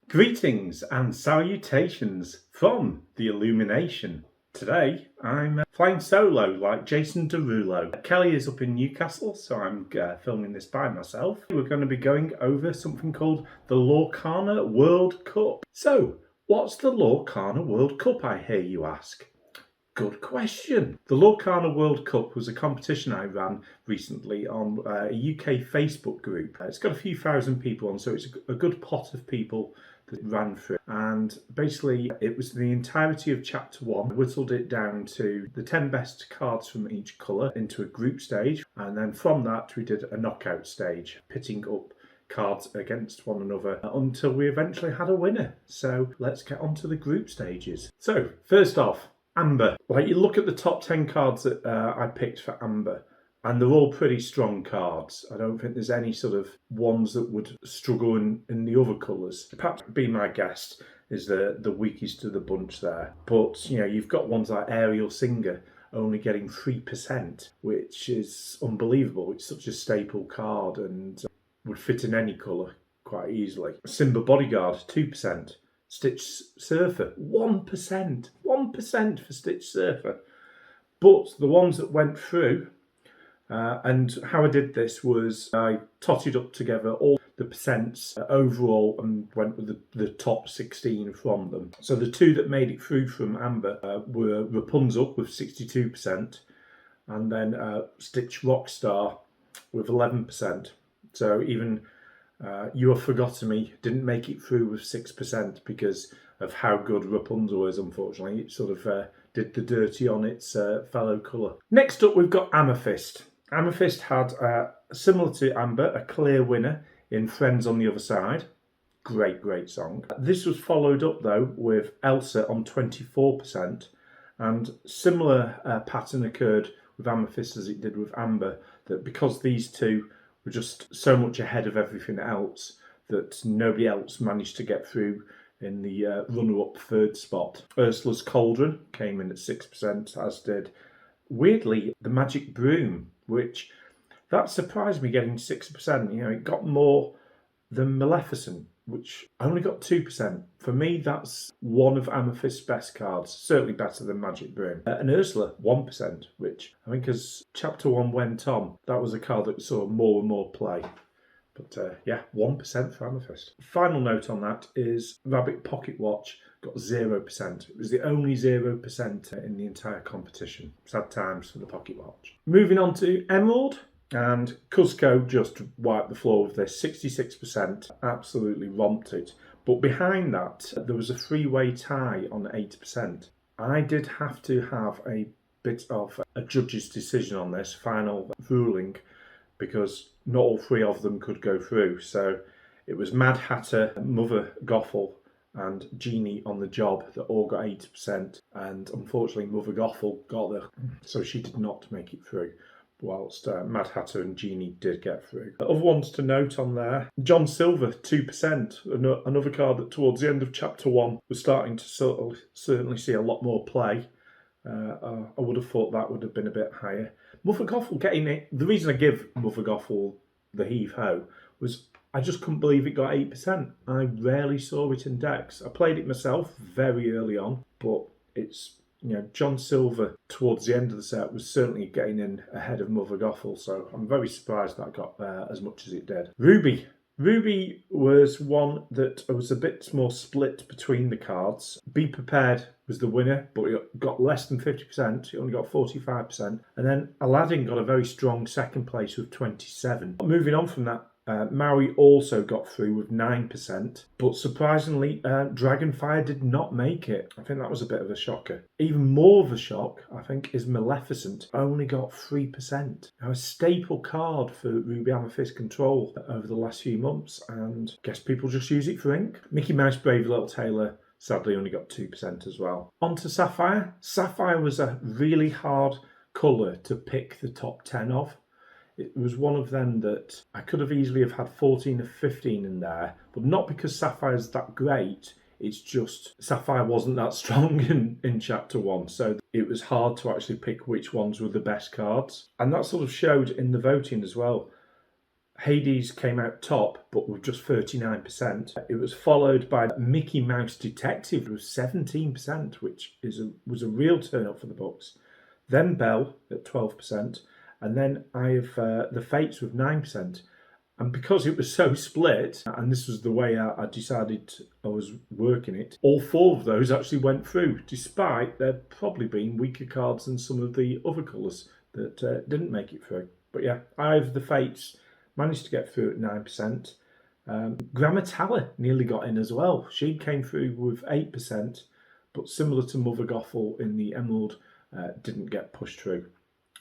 Greetings and salutations from the Illumination. Today I'm flying solo like Jason Derulo. Kelly is up in Newcastle, so I'm filming this by myself. We're going to be going over something called the Lorcana World Cup. So, what's the Lorcana World Cup, I hear you ask? Good question. The Lorcana World Cup was a competition I ran recently on a UK Facebook group. It's got a few thousand people on, so it's a good pot of people that ran through. And basically, it was the entirety of Chapter One. I whittled it down to the 10 best cards from each colour into a group stage. And then from that, we did a knockout stage, pitting up cards against one another until we eventually had a winner. So let's get on to the group stages. So, first off, Amber. Like, you look at the top 10 cards that I picked for Amber, and they're all pretty strong cards. I don't think there's any sort of ones that would struggle in the other colours. Perhaps Be My Guest is the weakest of the bunch there. But, you know, you've got ones like Ariel Singer only getting 3%, which is unbelievable. It's such a staple card and would fit in any colour quite easily. Simba Bodyguard, 2%. Stitch Surfer, 1%. 1% for Stitch Surfer. But the ones that went through, and how I did this was I totted up together all the percents overall and went with the top 16 from them. So the two that made it through from Amber were Rapunzel with 62%, and then Stitch Rockstar with 11%. So even You Have Forgotten Me didn't make it through with 6% because of how good Rapunzel is, unfortunately. It sort of did the dirty on its fellow colour. Next up, we've got Amethyst. Amethyst had, similar to Amber, a clear winner in Friends on the Other Side. Great, great song. This was followed up, though, with Elsa on 24%. And similar pattern occurred with Amethyst as it did with Amber, that because these two were just so much ahead of everything else that nobody else managed to get through in the runner-up third spot. Ursula's Cauldron came in at 6%, as did, weirdly, the Magic Broom, which that surprised me getting 6%. You know, it got more than Maleficent, which only got 2%. For me, that's one of Amethyst's best cards, certainly better than Magic Broom. And Ursula, 1%, which I think as Chapter 1 went on, that was a card that saw more and more play. But yeah, 1% for Amethyst. Final note on that is Rabbit Pocket Watch got 0%. It was the only 0% in the entire competition. Sad times for the Pocket Watch. Moving on to Emerald. And Cusco just wiped the floor with this, 66%, absolutely romped it. But behind that, there was a three-way tie on 8%. I did have to have a bit of a judge's decision on this, final ruling, because not all three of them could go through. So it was Mad Hatter, Mother Gothel, and Genie on the Job that all got 80%. And unfortunately, Mother Gothel got there, so she did not make it through, whilst Mad Hatter and Genie did get through. Other ones to note on there, John Silver, 2%, another card that towards the end of Chapter 1 was starting to certainly see a lot more play. I would have thought that would have been a bit higher. Mother Gothel getting it, the reason I give Mother Gothel the heave-ho was I just couldn't believe it got 8%. I rarely saw it in decks. I played it myself very early on, but it's, you know, John Silver towards the end of the set was certainly getting in ahead of Mother Gothel, so I'm very surprised that got as much as it did. Ruby. Ruby was one that was a bit more split between the cards. Be Prepared was the winner, but it got less than 50%. It only got 45%. And then Aladdin got a very strong second place with 27%. Moving on from that, Maui also got through with 9%, but surprisingly, Dragonfire did not make it. I think that was a bit of a shocker. Even more of a shock, I think, is Maleficent only got 3%. Now, a staple card for Ruby Amethyst Control over the last few months, and I guess people just use it for ink. Mickey Mouse Brave Little Tailor sadly only got 2% as well. On to Sapphire. Sapphire was a really hard colour to pick the top 10 of. It was one of them that I could have easily have had 14 or 15 in there, but not because Sapphire's that great, it's just Sapphire wasn't that strong in Chapter 1, so it was hard to actually pick which ones were the best cards. And that sort of showed in the voting as well. Hades came out top, but with just 39%. It was followed by Mickey Mouse Detective with 17%, which was a real turn up for the books. Then Belle at 12%, and then I have the Fates with 9%. And because it was so split, and this was the way I decided I was working it, all 4 of those actually went through, despite there probably being weaker cards than some of the other colours that didn't make it through. But yeah, I have the Fates managed to get through at 9%. Grammatella nearly got in as well. She came through with 8%, but similar to Mother Gothel in the Emerald, didn't get pushed through.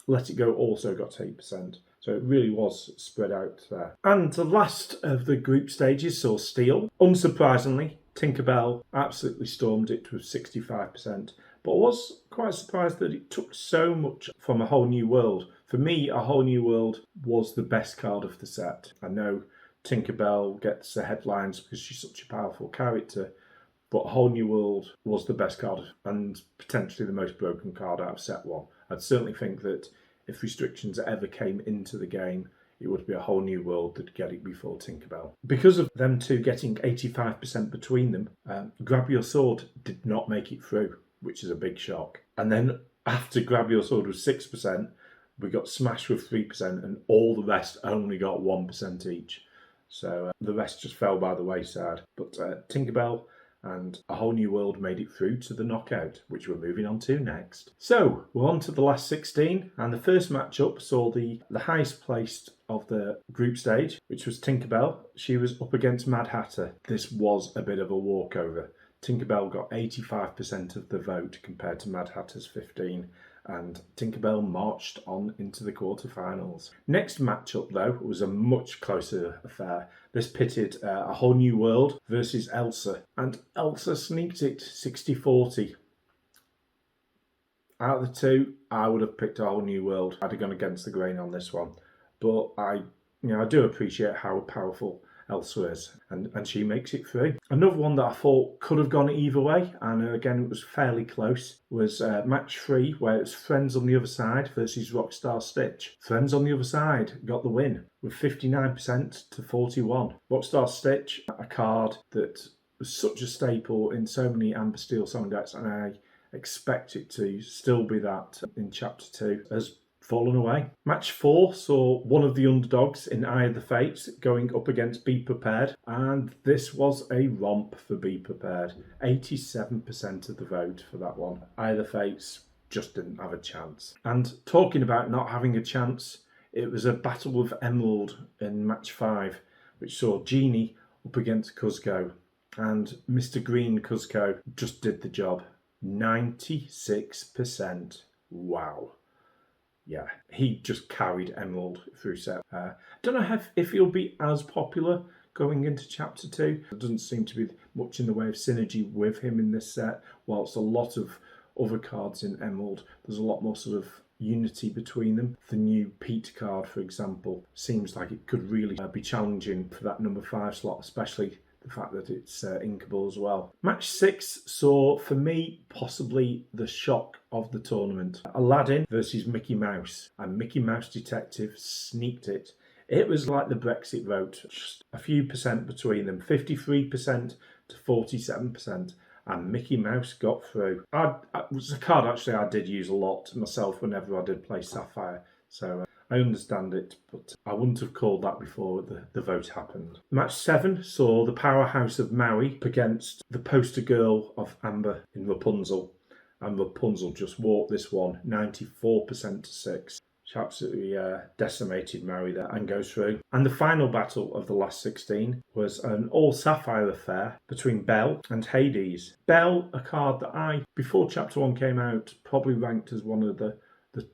Let It Go also got 8%. So it really was spread out there. And the last of the group stages saw Steel. Unsurprisingly, Tinkerbell absolutely stormed it with 65%. But I was quite surprised that it took so much from A Whole New World. For me, A Whole New World was the best card of the set. I know Tinkerbell gets the headlines because she's such a powerful character, but A Whole New World was the best card and potentially the most broken card out of set 1. I'd certainly think that if restrictions ever came into the game, it would be A Whole New World that'd get it before Tinkerbell. Because of them two getting 85% between them, Grab Your Sword did not make it through, which is a big shock. And then after Grab Your Sword was 6%, we got Smash with 3%, and all the rest only got 1% each. So the rest just fell by the wayside. But Tinkerbell and A Whole New World made it through to the knockout, which we're moving on to next. So we're on to the last 16, and the first matchup saw the highest placed of the group stage, which was Tinkerbell. She was up against Mad Hatter. This was a bit of a walkover. Tinkerbell got 85% of the vote compared to Mad Hatter's 15%, and Tinkerbell marched on into the quarterfinals. Next matchup, though, was a much closer affair. This pitted A Whole New World versus Elsa, and Elsa sneaked it 60-40. Out of the two, I would have picked A Whole New World. I'd have gone against the grain on this one, but I do appreciate how powerful Elsa is, and she makes it through. Another one that I thought could have gone either way, and again it was fairly close, was match 3, where it's Friends on the Other Side versus Rockstar Stitch. Friends on the Other Side got the win with 59% to 41%. Rockstar Stitch, a card that was such a staple in so many Amber Steel Song decks, and I expect it to still be that in Chapter 2, has fallen away. Match 4 saw one of the underdogs in Eye of the Fates going up against Be Prepared, and this was a romp for Be Prepared. 87% of the vote for that one. Eye of the Fates just didn't have a chance. And talking about not having a chance, it was a battle of Emerald in match 5, which saw Genie up against Cuzco, and Mr. Green Cuzco just did the job. 96%. Wow. Yeah, he just carried Emerald through set. Don't know if he'll be as popular going into Chapter 2. There doesn't seem to be much in the way of synergy with him in this set. Whilst a lot of other cards in Emerald, there's a lot more sort of unity between them. The new Pete card, for example, seems like it could really be challenging for that number 5 slot, especially the fact that it's inkable as well. Match 6 saw, for me, possibly the shock of the tournament. Aladdin versus Mickey Mouse, and Mickey Mouse Detective sneaked it. It was like the Brexit vote, just a few percent between them, 53% to 47%, and Mickey Mouse got through. It was a card actually I did use a lot myself whenever I did play Sapphire, so I understand it, but I wouldn't have called that before the vote happened. Match 7 saw the powerhouse of Maui up against the poster girl of Amber in Rapunzel. And Rapunzel just walked this one 94% to 6. She absolutely decimated Maui there and goes through. And the final battle of the last 16 was an all-sapphire affair between Belle and Hades. Belle, a card that I, before Chapter 1 came out, probably ranked as one of the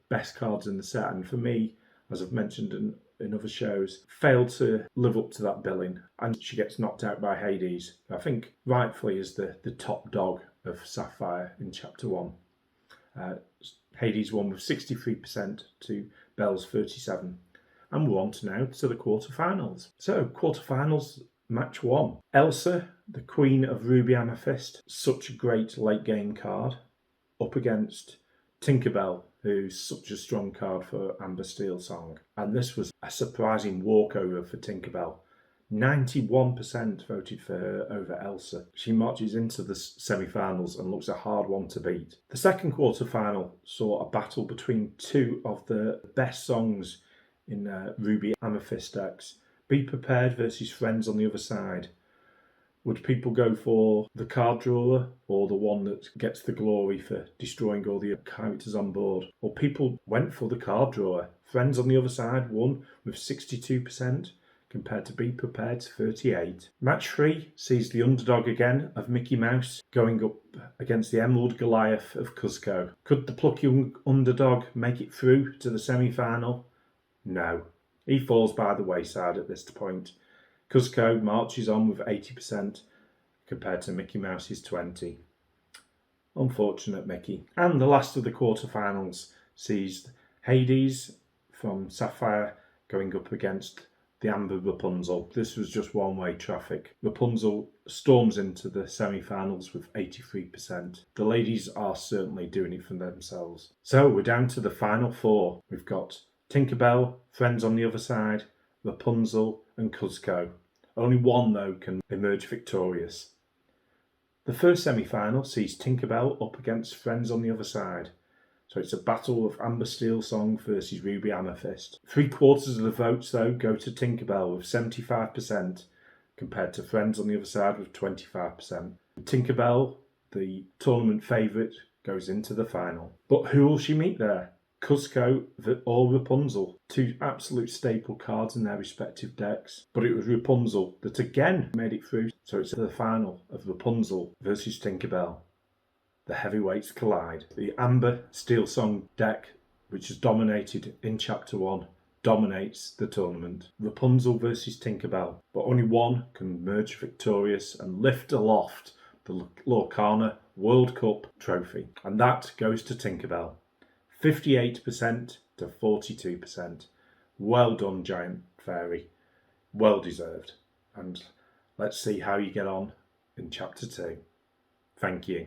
best cards in the set. And for me, as I've mentioned in other shows, failed to live up to that billing. And she gets knocked out by Hades, I think rightfully is the top dog of Sapphire in Chapter 1. Hades won with 63% to Belle's 37%. And we're on to now to the quarterfinals. So, quarterfinals, match 1. Elsa, the Queen of Ruby Amethyst, such a great late game card, up against Tinkerbell, who's such a strong card for Amber Steelsong. And this was a surprising walkover for Tinkerbell. 91% voted for her over Elsa. She marches into the semi-finals and looks a hard one to beat. The second quarter-final saw a battle between two of the best songs in Ruby Amethyst decks. Be Prepared versus Friends on the other side. Would people go for the card drawer or the one that gets the glory for destroying all the characters on board? Well, people went for the card drawer. Friends on the other side won with 62%. Compared to Be Prepared to 38. Match 3 sees the underdog again of Mickey Mouse going up against the Emerald Goliath of Cuzco. Could the plucky underdog make it through to the semi-final? No. He falls by the wayside at this point. Cuzco marches on with 80% compared to Mickey Mouse's 20%. Unfortunate Mickey. And the last of the quarterfinals sees Hades from Sapphire going up against the Amber Rapunzel. This was just one-way traffic. Rapunzel storms into the semi-finals with 83%. The ladies are certainly doing it for themselves. So we're down to the final four. We've got Tinkerbell, Friends on the other side, Rapunzel and Cuzco. Only one, though, can emerge victorious. The first semi-final sees Tinkerbell up against Friends on the other side. So it's a battle of Amber Steelsong versus Ruby Amethyst. 3/4 of the votes, though, go to Tinkerbell with 75%, compared to Friends on the other side with 25%. Tinkerbell, the tournament favourite, goes into the final. But who will she meet there? Cuzco or Rapunzel? Two absolute staple cards in their respective decks. But it was Rapunzel that again made it through. So it's the final of Rapunzel versus Tinkerbell. The heavyweights collide. The Amber Steelsong deck, which has dominated in Chapter 1, dominates the tournament. Rapunzel versus Tinkerbell. But only one can emerge victorious and lift aloft the Lorcana World Cup trophy. And that goes to Tinkerbell. 58% to 42%. Well done, Giant Fairy. Well deserved. And let's see how you get on in Chapter 2. Thank you.